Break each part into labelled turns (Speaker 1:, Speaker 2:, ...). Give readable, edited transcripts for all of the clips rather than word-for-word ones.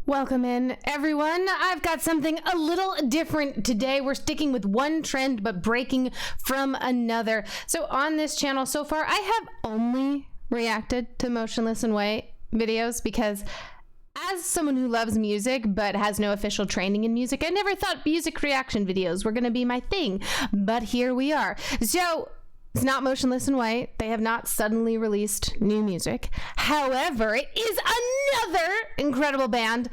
Speaker 1: Welcome in, everyone. I've got something a little different today. We're sticking with one trend, but breaking from another. So on this channel so far, I have only reacted to Motionless in White videos because as someone who loves music but has no official training in music, I never thought music reaction videos were going to be my thing, but here we are. So it's not Motionless in White. They have not suddenly released new music. However, it is another incredible band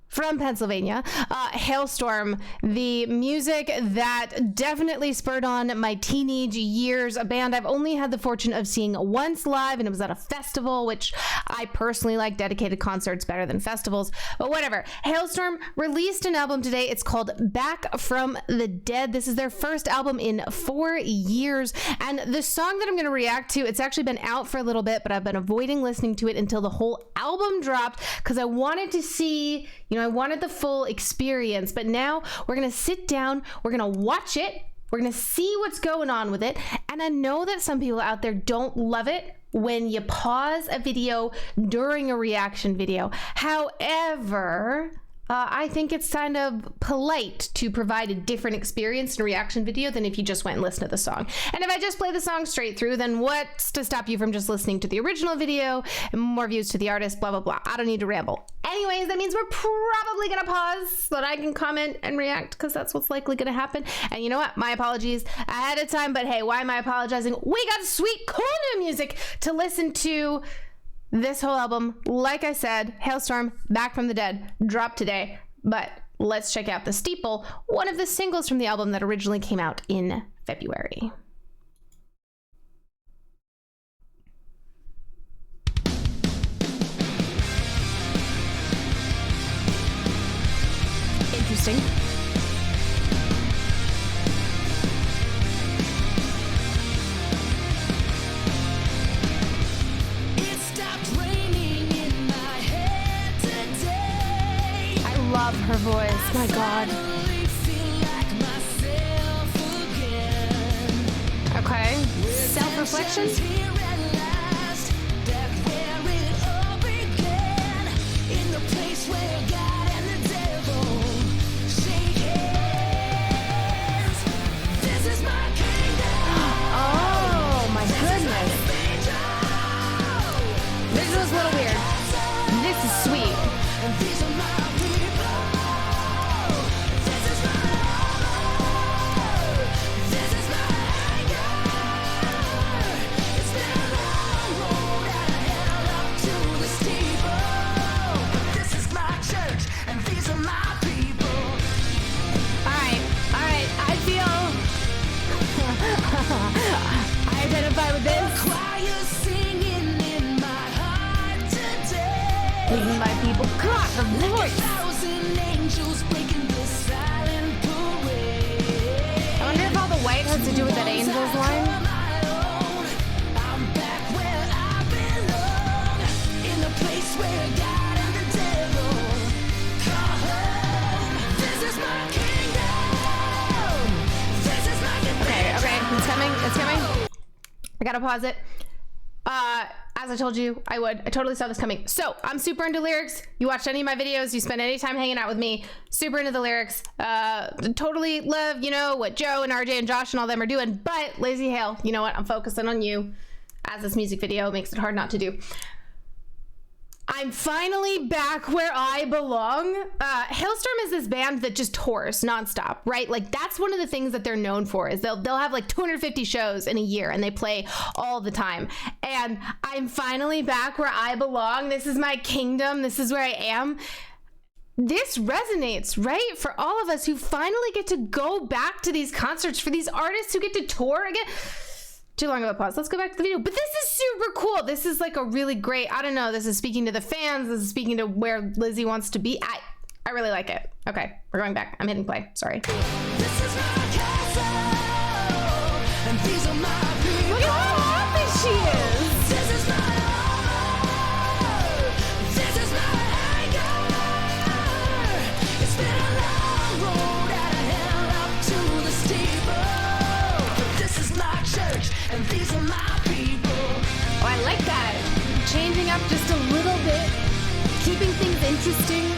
Speaker 1: from Pennsylvania, Halestorm, the music that definitely spurred on my teenage years, a band I've only had the fortune of seeing once live, and it was at a festival, which I personally like dedicated concerts better than festivals, but whatever. Halestorm released an album today. It's called Back from the Dead. This is their first album in 4 years, and the song that I'm going to react to, it's actually been out for a little bit, but I've been avoiding listening to it until the whole album dropped because I wanted to see, I wanted the full experience, but now we're gonna sit down, we're gonna watch it, we're gonna see what's going on with it, and I know that some people out there don't love it when you pause a video during a reaction video. However, I think it's kind of polite to provide a different experience in a reaction video than if you just went and listened to the song. And if I just play the song straight through, then what's to stop you from just listening to the original video and more views to the artist, blah, blah, blah. I don't need to ramble. Anyways, that means we're probably gonna pause so that I can comment and react because that's what's likely gonna happen. And you know what? My apologies ahead of time, but hey, why am I apologizing? We got sweet cool new music to listen to. This whole album, like I said, Halestorm, Back from the Dead, dropped today. But let's check out The Steeple, one of the singles from the album that originally came out in February. Interesting. Love her voice, my God. Okay, self-reflection. Oh my goodness. This was a little weird. This is sweet. I identify with this. This is my people. God, her voice. I wonder if all the white has to do with that Angels line. It's coming. I gotta pause it. As I told you, I totally saw this coming. So I'm super into lyrics. You watched any of my videos, you spend any time hanging out with me, super into the lyrics. Totally love, what Joe and RJ and Josh and all them are doing, but Lazy Hale, you know what? I'm focusing on you as this music video makes it hard not to do. I'm finally back where I belong. Halestorm is this band that just tours nonstop, right? Like that's one of the things that they're known for is they'll have like 250 shows in a year and they play all the time. And I'm finally back where I belong. This is my kingdom. This is where I am. This resonates, right? For all of us who finally get to go back to these concerts, for these artists who get to tour again. Too long of a pause. Let's go back to the video. But this is super cool. This is like a really great, I don't know, this is speaking to the fans. This is speaking to where Lizzie wants to be. I really like it. Okay, we're going back. I'm hitting play. Sorry. This is my castle, and these are my people. Look at how happy she is. This is my home. This is my hangar. It's been a long road out of hell up to the steeple. This is my church, and these are my people. Oh, I like that. Changing up just a little bit, keeping things interesting.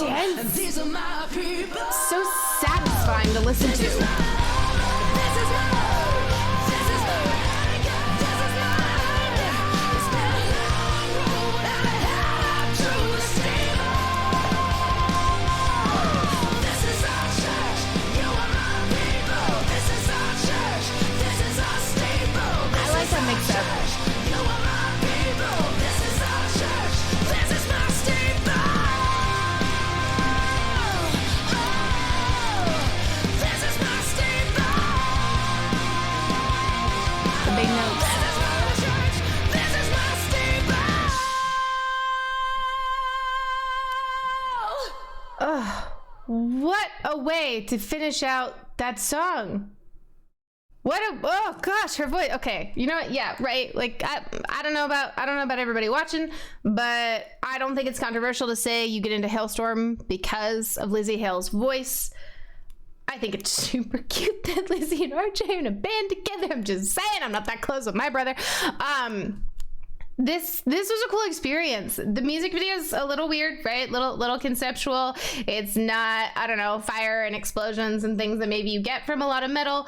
Speaker 1: intense.
Speaker 2: These are my people.
Speaker 1: So satisfying to listen to. What a way to finish out that song. Oh gosh, her voice. Okay, you know what? Yeah, right. Like I don't know about everybody watching, but I don't think it's controversial to say you get into Halestorm because of Lizzie Hale's voice. I think it's super cute that Lizzie and RJ are in a band together. I'm just saying, I'm not that close with my brother. This was a cool experience. The music video is a little weird, right? Little conceptual. It's not, I don't know, fire and explosions and things that maybe you get from a lot of metal.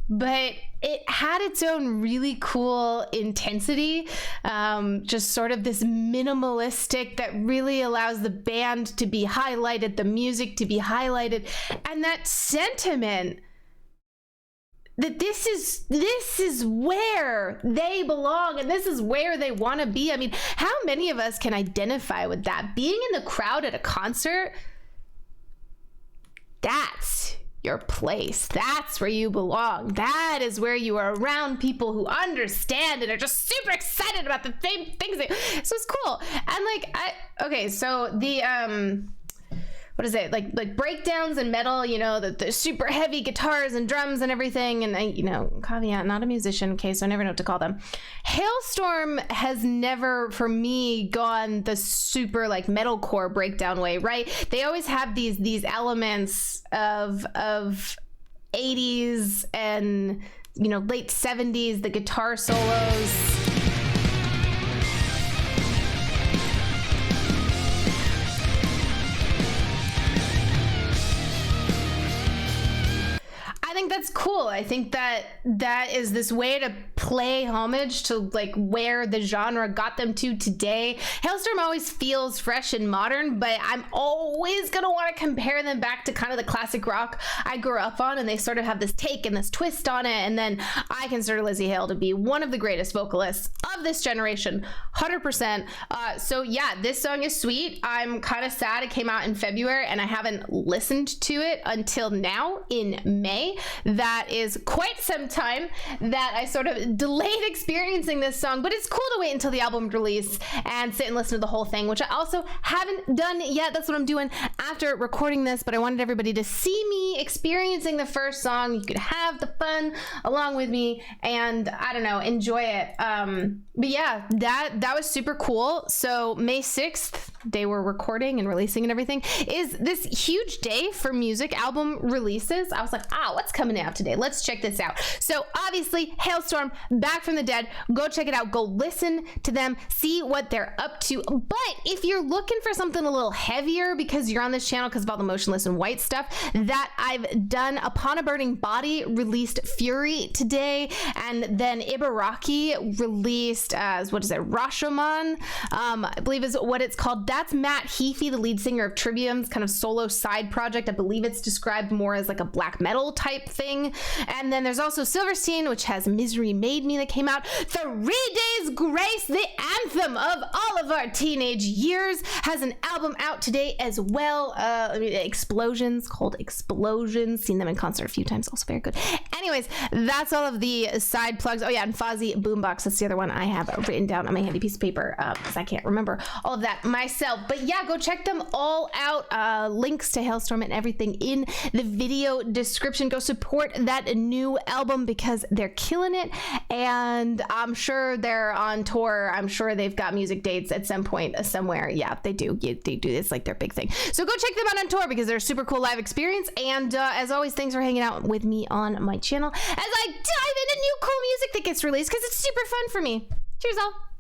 Speaker 1: But it had its own really cool intensity. Just sort of this minimalistic that really allows the band to be highlighted, the music to be highlighted, and that sentiment that this is where they belong and this is where they want to be. I mean, how many of us can identify with that? Being in the crowd at a concert, that's your place. That's where you belong. That is where you are around people who understand and are just super excited about the same things. So it's cool. And okay, so the what is it, like breakdowns and metal, you know, the super heavy guitars and drums and everything, and you know, caveat, not a musician, okay, so I never know what to call them. Halestorm has never for me gone the super like metalcore breakdown way, right? They always have these elements of 80s and, you know, late 70s, the guitar solos. I think that's cool. I think that is this way to play homage to like where the genre got them to today. Halestorm always feels fresh and modern, but I'm always gonna want to compare them back to kind of the classic rock I grew up on, and they sort of have this take and this twist on it. And then I consider Lizzie Hale to be one of the greatest vocalists of this generation, 100%. So yeah, this song is sweet. I'm kind of sad it came out in February and I haven't listened to it until now in May. That is quite some time that I sort of delayed experiencing this song, but it's cool to wait until the album release and sit and listen to the whole thing, which I also haven't done yet. That's what I'm doing after recording this, but I wanted everybody to see me experiencing the first song. You could have the fun along with me and, I don't know, enjoy it. But yeah, that was super cool. So May 6th, they were recording and releasing and everything, is this huge day for music album releases. I was like, what's coming out today? Let's check this out. So obviously Halestorm, back from the dead. Go check it out. Go listen to them, see what they're up to. But if you're looking for something a little heavier because you're on this channel because of all the motionless and white stuff that I've done, Upon a Burning Body released Fury today, and then Ibaraki released what is it, Rashomon, I believe is what it's called. That's Matt Heafy, the lead singer of Trivium's kind of solo side project. I believe it's described more as like a black metal type thing. And then there's also Silverstein, which has Misery Made Me that came out. 3 Days Grace, the anthem of all of our teenage years, has an album out today as well. Explosions, called Explosions. Seen them in concert a few times, also very good. Anyways, that's all of the side plugs. Oh yeah, and Fozzy Boombox, that's the other one I have written down on my handy piece of paper because I can't remember all of that myself. But yeah, go check them all out. Links to Halestorm and everything in the video description. Go support that new album because they're killing it, and I'm sure they're on tour. I'm sure they've got music dates at some point somewhere. Yeah, they do. They do. It's like their big thing. So go check them out on tour because they're a super cool live experience. And as always, thanks for hanging out with me on my channel as I dive into new cool music that gets released because it's super fun for me. Cheers all.